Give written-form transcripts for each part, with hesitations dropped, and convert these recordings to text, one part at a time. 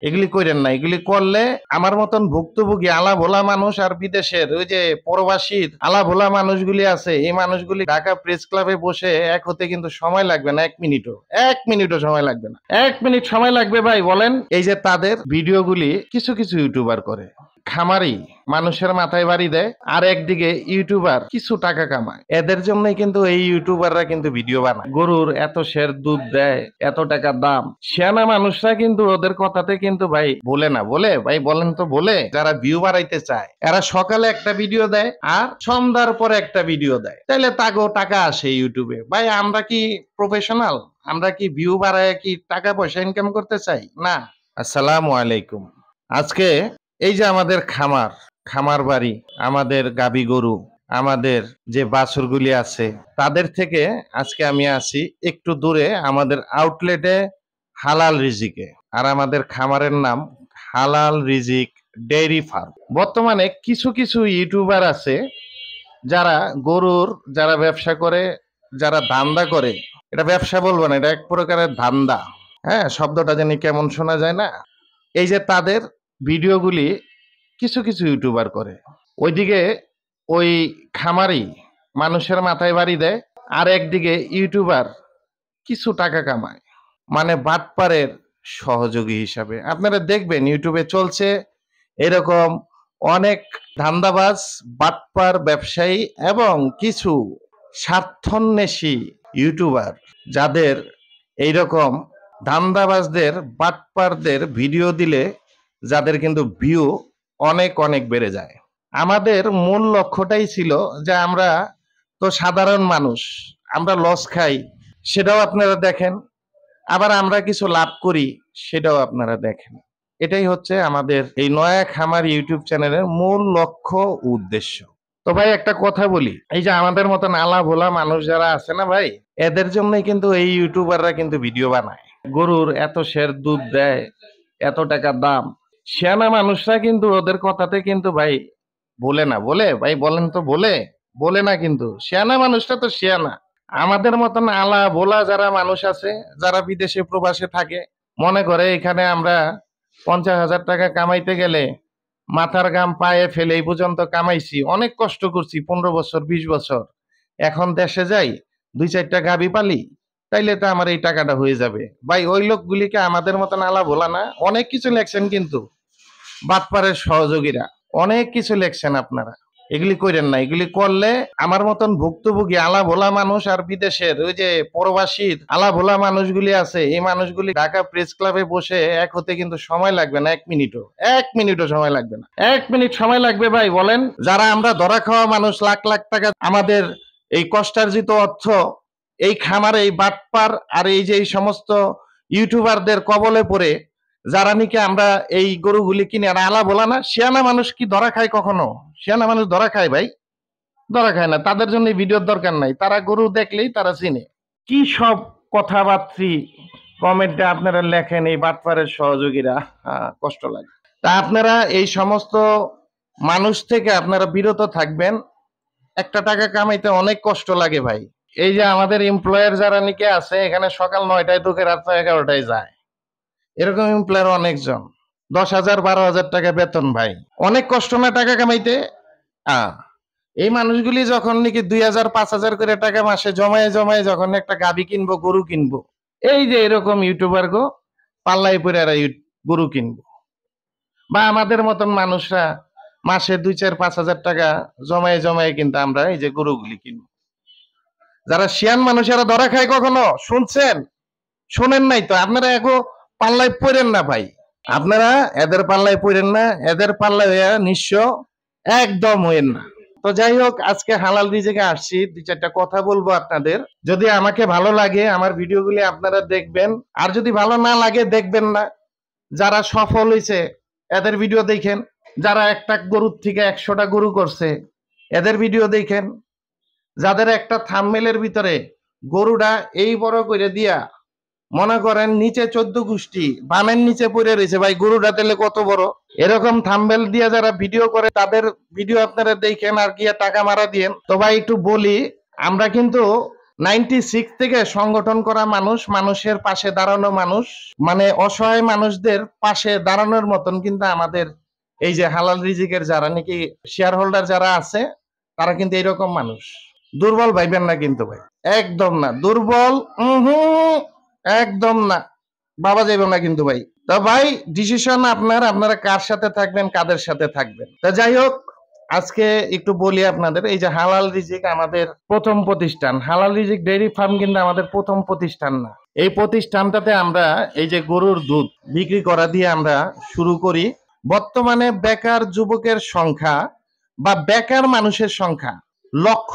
এগুলি করেন না। এগুলি করলে আমার মতন ভুক্তভোগী আলা ভোলা মানুষ আর বিদেশের ওই যে প্রবাসীর আলা ভোলা মানুষগুলি আছে, এই মানুষগুলি ঢাকা প্রেস ক্লাবে বসে এক হতে কিন্তু সময় লাগবে না, 1 মিনিটও। 1 মিনিটও সময় লাগবে না। 1 মিনিট সময় লাগবে ভাই, বলেন। এই যে তাদের ভিডিওগুলি কিছু কিছু ইউটিউবার করে, খামারি মানুষের মাথায় বাড়ি দেয়, আর একদিকে ইউটিউবার কিছু টাকা কামায়। এদের জন্যই কিন্তু এই ইউটিউবাররা কিন্তু ভিডিও বানায়। গরুর এত সের দুধ দেয়, এত টাকা দাম, সিয়ানা মানুষরা কিন্তু ওদের কথাতে কিন্তু ভাই বলে না। বলে ভাই, বলেন তো বলে? যারা ভিউ বাড়াইতে চায় এরা সকালে একটা ভিডিও দেয় আর সন্ধ্যার পরে একটা ভিডিও দেয়, তাইলে তাগো টাকা আসে ইউটিউবে। ভাই আমরা কি প্রফেশনাল? আমরা কি ভিউ বাড়ায় কি টাকা পয়সা ইনকাম করতে চাই? না। আসসালামু আলাইকুম। আজকে এই যে আমাদের খামার বাড়ি, আমাদের গাবি গরু, আমাদের যে বাছুরগুলি আছে, তাদের থেকে আজকে আমি আসি একটু দূরে আমাদের আউটলেটে হালাল রিজিকে। আর আমাদের খামারের নাম হালাল রিজিক ডেইরি ফার্ম। বর্তমানে কিছু কিছু ইউটিউবার আছে যারা গরুর যারা ব্যবসা করে, যারা ধান্দা করে, এটা ব্যবসা বলবো না, এটা এক প্রকারের ধান্দা। হ্যাঁ, শব্দটা জানি কেমন শোনা যায় না? এই যে তাদের ভিডিওগুলি কিছু কিছু ইউটিউবার করে, ওইদিকে ওই খামারি মানুষের মাথায় বাড়ি দেয়, আর একদিকে ইউটিউবার কিছু টাকা কামায়, মানে বাটপারের সহযোগী হিসাবে। আপনারা দেখবেন ইউটিউবে চলছে এরকম অনেক ধান্দাবাজ, বাটপার ব্যবসায়ী এবং কিছু স্বার্থন্বেষী ইউটিউবার, যাদের এইরকম ধান্দাবাজদের, বাটপারদের ভিডিও দিলে যাদের কিন্তু ভিউ অনেক অনেক বেড়ে যায়। আমাদের মূল লক্ষ্যটাই ছিল যে আমরা তো সাধারণ মানুষ, আমরা লস খাই সেটাও আপনারা দেখেন, আবার আমরা কিছু লাভ করি সেটাও আপনারা দেখেন। এটাই হচ্ছে আমাদের এই নয়া খামার ইউটিউব চ্যানেলের মূল লক্ষ্য ও উদ্দেশ্য। তো ভাই একটা কথা বলি, এই যে আমাদের মতন আলা ভোলা মানুষ যারা আছে না ভাই, এদের জন্যই কিন্তু এই ইউটিউবাররা কিন্তু ভিডিও বানায়। গরুর এত সের দুধ দেয়, এত টাকা দাম, সিয়ানা মানুষরা কিন্তু ওদের কথাতে কিন্তু ভাই বলে না। বলে ভাই, বলেন তো বলে? বলে না কিন্তু। সিয়ানা মানুষটা তো সিয়ানা। আমাদের মতন আলা ভোলা যারা মানুষ আছে, যারা বিদেশে প্রবাসে থাকে, মনে করে এখানে আমরা 50,000 টাকা কামাইতে গেলে মাথার ঘাম পায়ে ফেলে এই পর্যন্ত কামাইছি, অনেক কষ্ট করছি 15 বছর 20 বছর, এখন দেশে যাই 2-4টা গাভী পালি, তাইলে তো আমার এই টাকাটা হয়ে যাবে। ভাই ওই লোকগুলিকে আমাদের মতন আলা ভোলা না। অনেক কিছু লেখছেন কিন্তু বাটপারের সহযোগীরা, অনেক কিছু লেখছেন আপনারা। এগুলি করেন না। এগুলি করলে আমার মতন ভুক্তভোগী আলা ভোলা মানুষ আর বিদেশের ওই যে প্রবাসীর আলা ভোলা মানুষগুলি আছে, এই মানুষগুলি ঢাকা প্রেস ক্লাবে বসে এক হতে কিন্তু সময় লাগবে না, 1 মিনিটও। 1 মিনিটও সময় লাগবে না। 1 মিনিট সময় লাগবে ভাই, বলেন। যারা আমরা ধরা খাওয়া মানুষ, লাখ লাখ টাকা আমাদের এই কষ্টার্জিত অর্থ এই খামার, এই বাটপার আর এই যে এই সমস্ত ইউটিউবারদের কবলে পড়ে যারা নাকি আমরা এই গরুগুলি কিনে, আর আলা বলা না, শিয়ানা মানুষ কি ধরা খায় কখনো? শিয়ানা মানুষ ধরা খায় ভাই? ধরা খায় না। তাদের জন্য ভিডিওর দরকার নাই, তারা গরু দেখলেই তারা চিনে। কি সব কথাবার্তি কমেন্টে আপনারা লেখেন এই বাটপারের সহযোগীরা, কষ্ট লাগে। তা আপনারা এই সমস্ত মানুষ থেকে আপনারা বিরত থাকবেন। একটা টাকা কামাইতে অনেক কষ্ট লাগে ভাই। এই যে আমাদের এমপ্লয়ার যারা নাকি আছে এখানে, সকাল 9টায় ঢুকে রাত 11টায় যায়, এরকম এমপ্লয়ার অনেকজন। 10,000 12,000 টাকা বেতন ভাই, অনেক কষ্ট না টাকা কামাইতে? আহ এই মানুষগুলি যখন নাকি 2,000 5,000 করে টাকা মাসে জমায়ে জমায়ে যখন একটা গাভী কিনবো, গরু কিনবো, এই যে এরকম ইউটিউবার গো পাল্লাই পরে এরা গরু কিনবো। বা আমাদের মতন মানুষরা মাসে 2-4-5,000 টাকা জমায়ে জমায়ে কিন্তু আমরা এই যে গরুগুলি কিনবো। যারা শিয়ান মানুষ এরা ধরা খায় কখনো? শুনছেন? শোনেন নাই তো? আপনারা এখন পাল্লায় পড়েন না ভাই। আপনারা এদের পাল্লায় পড়েন না, এদের পাল্লায় হইয়া নিঃস্ব একদম হইেন না। তো যাই হোক, আজকে হালাল রিজিকে আসছি, 2-4টা কথা বলবো আপনাদের। যদি আমাকে ভালো লাগে আমার ভিডিওগুলি আপনারা দেখবেন, আর যদি ভালো না লাগে দেখবেন না। যারা সফল হয়েছে এদের ভিডিও দেখেন, যারা একটা গরুর থেকে 100টা গরু করছে এদের ভিডিও দেখেন, যাদের একটা থাম্বনেলের ভিতরে গরুটা এই বড় করে দিয়া মনে করেন নিচে 14 গোষ্ঠী বামের নিচে পড়ে রয়েছে, ভাই গরুটা তেলে কত বড়, এরকম থাম্বনেল দিয়ে যারা ভিডিও করে তাদের ভিডিও আপনারা দেখেন আর গিয়ে টাকা মারা দিয়েন। তো ভাই একটু বলি, আমরা কিন্তু 96 থেকে সংগঠন করা মানুষ, মানুষের পাশে দাঁড়ানো মানুষ, মানে অসহায় মানুষদের পাশে দাঁড়ানোর মতন কিন্তু আমাদের এই যে হালাল রিজিকের যারা নাকি শেয়ার হোল্ডার যারা আছে তারা কিন্তু এইরকম মানুষ। দুর্বল ভাইবেন না কিন্তু ভাই, একদম না দুর্বল, একদম না, বাবা যাইব না কিন্তু ভাই। তো ভাই ডিসিশন আপনারা কার সাথে থাকবেন, কাদের সাথে থাকবেন। তা যাই হোক, আজকে একটু বলি আপনাদের, এই যে হালাল রিজিক আমাদের প্রথম প্রতিষ্ঠান, হালাল রিজিক ডেইরি ফার্ম কিন্তু আমাদের প্রথম প্রতিষ্ঠান না। এই প্রতিষ্ঠানটাতে আমরা এই যে গরুর দুধ বিক্রি করা দিয়ে আমরা শুরু করি। বর্তমানে বেকার যুবকের সংখ্যা বা বেকার মানুষের সংখ্যা লক্ষ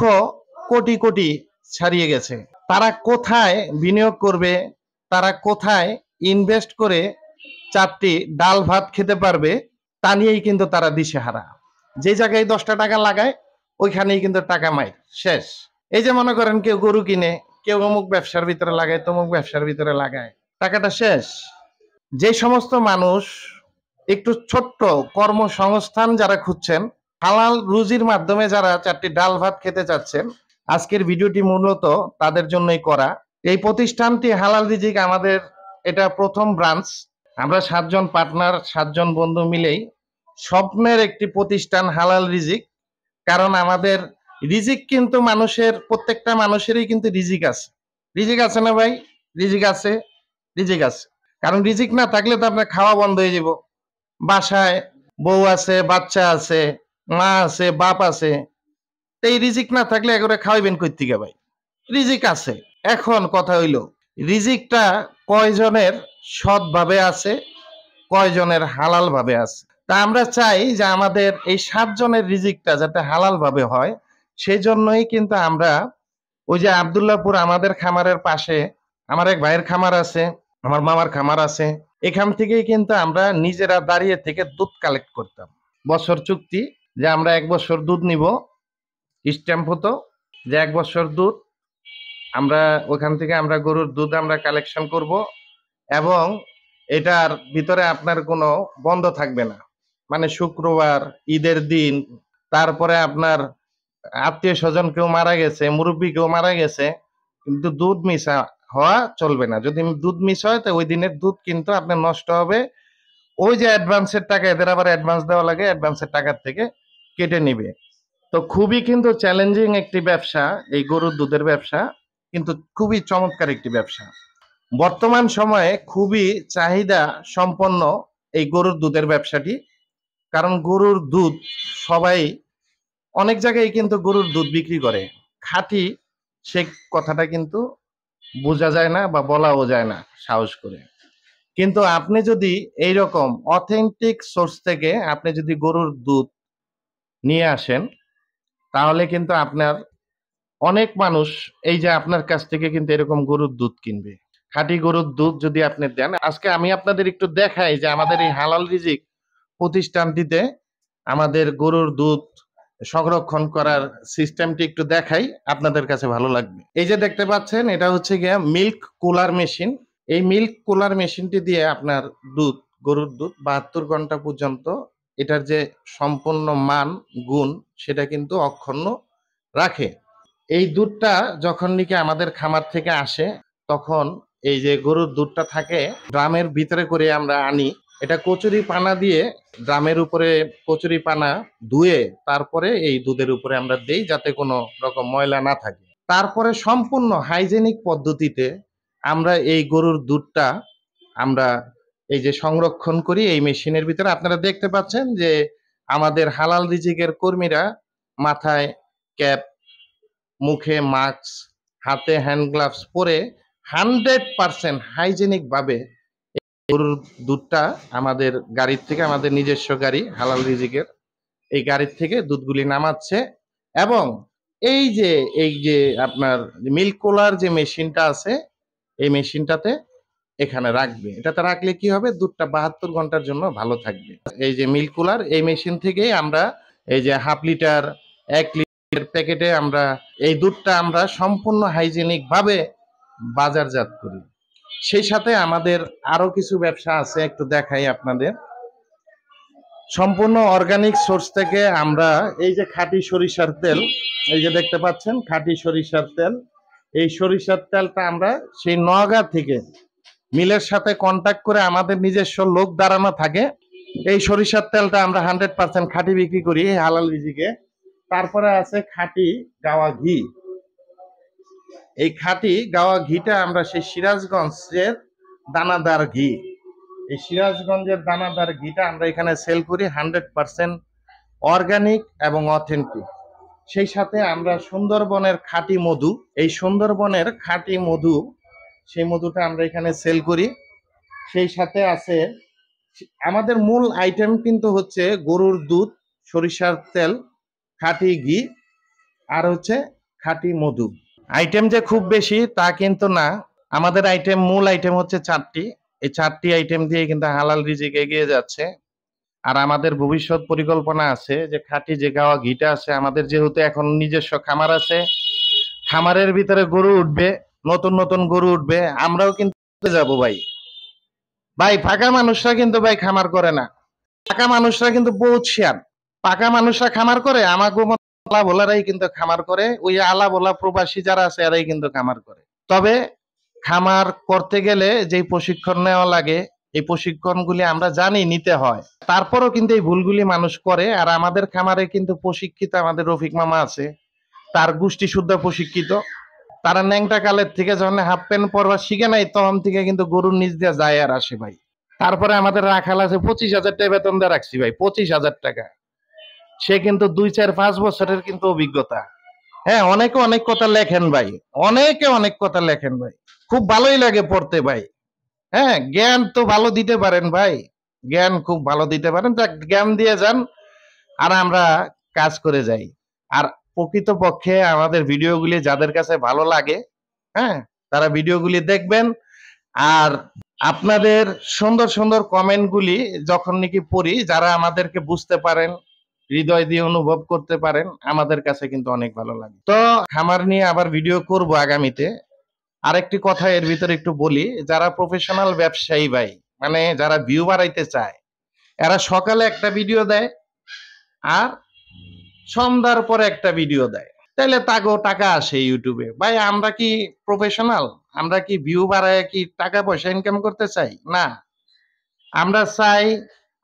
কোটি কোটি ছাড়িয়ে গেছে। তারা কোথায় বিনিয়োগ করবে, তারা কোথায় ইনভেস্ট করে 4টি ডাল ভাত খেতে পারবে তা নিয়েই কিন্তু তারা দিশেহারা। যে জায়গায় 10টা টাকা লাগায় ওইখানেই কিন্তু টাকা মাইর শেষ। এই যে মনে করেন কেউ গরু কিনে, কেউ অমুক ব্যবসার ভিতরে লাগায়, তমুক ব্যবসার ভিতরে লাগায়, টাকাটা শেষ। যে সমস্ত মানুষ একটু ছোট্ট কর্মসংস্থান যারা খুঁজছেন, হালাল রুজির মাধ্যমে যারা 4টি ডাল ভাত খেতে চাচ্ছেন, আজকের ভিডিওটি মূলত তাদের জন্যই করা। এই প্রতিষ্ঠানটি হালাল রিজিক আমাদের এটা প্রথম ব্রাঞ্চ। আমরা 7 জন পার্টনার, 7 জন বন্ধু মিলেই স্বপ্নের একটি প্রতিষ্ঠান হালাল রিজিক। কারণ আমাদের রিজিক কিন্তু মানুষের, প্রত্যেকটা মানুষেরই কিন্তু রিজিক আছে। রিজিক আছে না ভাই? রিজিক আছে, রিজিক আছে। কারণ রিজিক না থাকলে তো আপনার খাওয়া বন্ধ হয়ে যাব। বাসায় বউ আছে, বাচ্চা আছে, মা আছে, বাপ আছে, এই রিজিক না থাকলে একেবারে খাওয়াইবেন কই থেকে ভাই? রিজিক আছে। এখন কথা হইল রিজিকটা কয়জনের সৎভাবে আছে, কয়জনের হালাল ভাবে আছে। তা আমরা চাই যে আমাদের এই 7 জনের রিজিকটা যাতে হালাল ভাবে হয়, সেই জন্যই কিন্তু আমরা ওই যে আব্দুল্লাহপুর আমাদের খামারের পাশে আমার এক ভাইয়ের খামার আছে, আমার মামার খামার আছে, এখান থেকেই কিন্তু আমরা নিজেরা দাঁড়িয়ে থেকে দুধ কালেক্ট করতাম। বছর চুক্তি যে আমরা 1 বছর দুধ নিব, স্ট্যাম্প হতো যে 1 বছর দুধ আমরা ওখান থেকে আমরা গরুর দুধ আমরা কালেকশন করব এবং এটার ভিতরে আপনার কোনো বন্ধ থাকবে না। মানে শুক্রবার, ঈদের দিন, তারপরে আপনার আত্মীয় স্বজন কেউ মারা গেছে, মুরব্বী কেউ মারা গেছে, কিন্তু দুধ মিস হওয়া চলবে না। যদি দুধ মিস হয় তো ওই দিনের দুধ কিন্তু আপনার নষ্ট হবে। ওই যে অ্যাডভান্সের টাকা, এদের আবার অ্যাডভান্স দেওয়া লাগে, অ্যাডভান্সের টাকার থেকে কেটে নিবে। তো খুবই কিন্তু চ্যালেঞ্জিং একটি ব্যবসা এই গরুর দুধের ব্যবসা, কিন্তু খুবই চমৎকার একটি ব্যবসা। বর্তমান সময়ে খুবই চাহিদা সম্পন্ন এই গরুর দুধের ব্যবসাটি। কারণ গরুর দুধ সবাই অনেক জায়গায় কিন্তু গরুর দুধ বিক্রি করে, খাঁটি সে কথাটা কিন্তু বোঝা যায় না বা বলাও যায় না সাহস করে। কিন্তু আপনি যদি এইরকম অথেন্টিক সোর্স থেকে আপনি যদি গরুর দুধ নিয়ে আসেন, তাহলে কিন্তু আপনার অনেক মানুষ এই যে আপনার কাছ থেকে কিন্তু এরকম গরুর দুধ কিনবে। খাঁটি গরুর দুধ যদি আপনি দেন, আজকে আমি আপনাদের একটু দেখাই যে আমাদের এই হালাল রিজিক প্রতিষ্ঠানটিতে আমাদের গরুর দুধ সংরক্ষণ করার সিস্টেমটি একটু দেখাই, আপনাদের কাছে ভালো লাগবে। এই যে দেখতে পাচ্ছেন, এটা হচ্ছে গিয়ে মিল্ক কুলার মেশিন। এই মিল্ক কুলার মেশিনটি দিয়ে আপনার দুধ, গরুর দুধ 72 ঘন্টা পর্যন্ত এটার যে সম্পূর্ণ মান গুণ সেটা কিন্তু অক্ষুণ্ণ রাখে। এই দুধটা যখন নাকি আমাদের খামার থেকে আসে, তখন এই যে গরুর দুধটা থাকে ড্রামের ভিতরে করে আমরা আনি। এটা কচুরি পানা দিয়ে ড্রামের উপরে কচুরি পানা ধুয়ে তারপরে এই দুধের উপরে আমরা দেই, যাতে কোনো রকম ময়লা না থাকে। তারপরে সম্পূর্ণ হাইজেনিক পদ্ধতিতে আমরা এই গরুর দুধটা আমরা এই যে সংরক্ষণ করি এই মেশিনের ভিতরে। আপনারা দেখতে পাচ্ছেন যে আমাদের হালাল রিজিকের কর্মীরা মাথায় ক্যাপ, মুখে মাস্ক, হাতে হ্যান্ড গ্লাভস পরে 100% হাইজেনিক ভাবে গরুর দুধটা আমাদের গাড়ির থেকে, আমাদের নিজস্ব গাড়ি হালাল রিজিকের, এই গাড়ির থেকে দুধগুলি নামাচ্ছে এবং এই যে আপনার মিল্ক কুলার যে মেশিনটা আছে এই মেশিনটাতে এখানে রাখবে। এটাতে রাখলে কি হবে, দুধটা 72 ঘন্টার জন্য ভালো থাকবে। এই যে মিল্ক কুলার, এই মেশিন থেকেই আমরা এই যে 1/2 লিটার, 1 লিটার প্যাকেটে আমরা এই দুধটা আমরা সম্পূর্ণ হাইজেনিক ভাবে বাজারজাত করি। সেই সাথে আমাদের আরো কিছু ব্যবসা আছে, একটু দেখাই আপনাদের। সম্পূর্ণ অর্গানিক সোর্স থেকে আমরা এই যে খাঁটি সরিষার তেল, এই যে দেখতে পাচ্ছেন খাঁটি সরিষার তেল, এই সরিষার তেলটা আমরা সেই নওগাঁ থেকে মিলের সাথে কন্ট্যাক্ট করে আমাদের নিজস্ব লোক দাঁড়ানো থাকে। এই সরিষার তেলটা আমরা 100% খাঁটি বিক্রি করি হালাল রিজিকে। তারপরে আছে খাঁটি গাওয়া ঘি। এই খাঁটি গাওয়া ঘিটা আমরা সেই সিরাজগঞ্জের দানাদার ঘি। এই সিরাজগঞ্জের দানাদার ঘিটা আমরা এখানে সেল করি 100% অর্গানিক এবং অথেন্টিক। সেই সাথে আমরা সুন্দরবনের খাঁটি মধু, এই সুন্দরবনের খাঁটি মধু, সেই মধুটা আমরা এখানে সেল করি। সেই সাথে আছে আমাদের মূল আইটেম কিন্তু হচ্ছে গরুর দুধ, সরিষার তেল, খাঁটি ঘি আর হচ্ছে খাঁটি মধু। আইটেম যে খুব বেশি তা কিন্তু না, আমাদের আইটেম মূল আইটেম হচ্ছে 4টি। এই 4টি আইটেম দিয়ে কিন্তু হালাল রিজিক এগিয়ে যাচ্ছে। আর আমাদের ভবিষ্যৎ পরিকল্পনা আছে যে খাঁটি যে গাওয়া ঘিটা আছে, আমাদের যেহেতু এখন নিজস্ব খামার আছে, খামারের ভিতরে গরু উঠবে, নতুন নতুন গরু উঠবে, আমরাও কিন্তু যাবো ভাই। ভাই ফাঁকা মানুষরা কিন্তু ভাই খামার করে না, পাকা মানুষরা কিন্তু বহুত শেয়ার। পাকা মানুষরা খামার করে, আমাকে আলা ভোলারাই কিন্তু খামার করে, ওই আলা ভোলা প্রবাসী যারা আছে এরাই কিন্তু খামার করে। তবে খামার করতে গেলে যে প্রশিক্ষণ নেওয়া লাগে, এই প্রশিক্ষণগুলি আমরা জানি নিতে হয়, তারপরও কিন্তু এই ভুলগুলি মানুষ করে। আর আমাদের খামারে কিন্তু প্রশিক্ষিত আমাদের রফিক মামা আছে, তার গোষ্ঠী শুদ্ধ প্রশিক্ষিত। তারা ন্যাংটা কালের থেকে যখন হাফ প্যান্ট পরবা শিখে নাই তখন থেকে কিন্তু গরুর নিচ দিয়ে যায় আর আসে ভাই। তারপরে আমাদের রাখাল আছে 25,000 টাকা বেতন দিয়ে রাখছি ভাই, 25,000 টাকা। সে কিন্তু 2, 4, 5 বছরের কিন্তু অভিজ্ঞতা। হ্যাঁ, অনেকে অনেক কথা লেখেন ভাই, অনেকে অনেক কথা লেখেন ভাই, খুব ভালোই লাগে পড়তে ভাই। হ্যাঁ, জ্ঞান তো ভালো দিতে পারেন ভাই, জ্ঞান খুব ভালো দিতে পারেন, জ্ঞান দিয়ে যান আর আমরা কাজ করে যাই। আর প্রকৃতপক্ষে আমাদের ভিডিওগুলি যাদের কাছে ভালো লাগে, হ্যাঁ, তারা ভিডিওগুলি দেখবেন। আর আপনাদের সুন্দর সুন্দর কমেন্টগুলি যখন নাকি পড়ি, যারা আমাদেরকে বুঝতে পারেন, হৃদয় দিয়ে অনুভব করতে পারেন, আমাদের কাছে কিন্তু অনেক ভালো লাগে। তো খামার নিয়ে আবার ভিডিও করব আগামীতে। আরেকটি কথা এর ভিতরে একটু বলি, যারা প্রফেশনাল ব্যবসায়ী ভাই, মানে যারা ভিউ বাড়াইতে চায়, এরা সকালে একটা ভিডিও দেয় আর সন্ধ্যার পরে একটা ভিডিও দেয়, তাইলে তাকেও টাকা আসে ইউটিউবে। ভাই আমরা কি প্রফেশনাল? আমরা কি ভিউ বাড়ায় কি টাকা পয়সা ইনকাম করতে চাই? না, আমরা চাই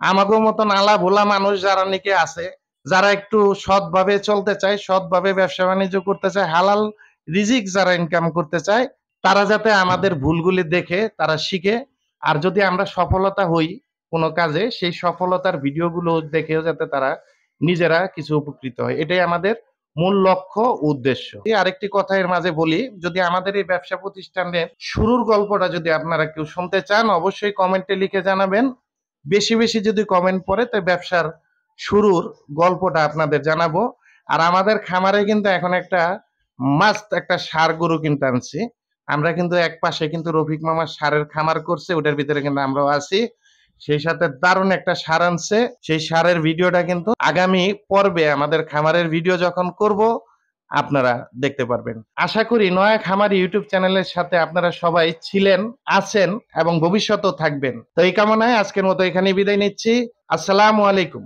আমাগো মতন আলা ভোলা মানুষ যারা নাকি আছে, যারা একটু সৎভাবে চলতে চায়, সৎভাবে ব্যবসা বাণিজ্য করতে চায়, হালাল রিজিক যারা ইনকাম করতে চায়, তারা যাতে আমাদের ভুলগুলি দেখে তারা শিখে। আর যদি আমরা সফলতা হই কোনো কাজে, সেই সফলতার ভিডিওগুলো দেখেও যাতে তারা নিজেরা কিছু উপকৃত হয়, এটাই আমাদের মূল লক্ষ্য উদ্দেশ্য। আরেকটি কথা এর মাঝে বলি, যদি আমাদের এই ব্যবসা প্রতিষ্ঠানের শুরুর গল্পটা যদি আপনারা কেউ শুনতে চান, অবশ্যই কমেন্টে লিখে জানাবেন। বেশি বেশি যদি কমেন্ট পড়ে তো ব্যবসার শুরুর গল্পটা আপনাদের জানাবো। আর আমাদের খামারে কিন্তু এখন একটা মাস্ট একটা ষাঁড় গরু কিন্তু আনছি আমরা, কিন্তু এক পাশে কিন্তু রফিক মামা ষাঁড়ের খামার করছে, ওটার ভিতরে কিন্তু আমরাও আছি। সেই সাথে দারুণ একটা ষাঁড় আনছে, সেই ষাঁড়ের ভিডিওটা কিন্তু আগামী পর্বে আমাদের খামারের ভিডিও যখন করব আপনারা দেখতে পারবেন। আশা করি নয়া খামার ইউটিউব চ্যানেলের সাথে আপনারা সবাই ছিলেন, আছেন এবং ভবিষ্যতেও থাকবেন। তো এই কামনায় আজকের মতো এখানেই বিদায় নিচ্ছি। আসসালামু আলাইকুম।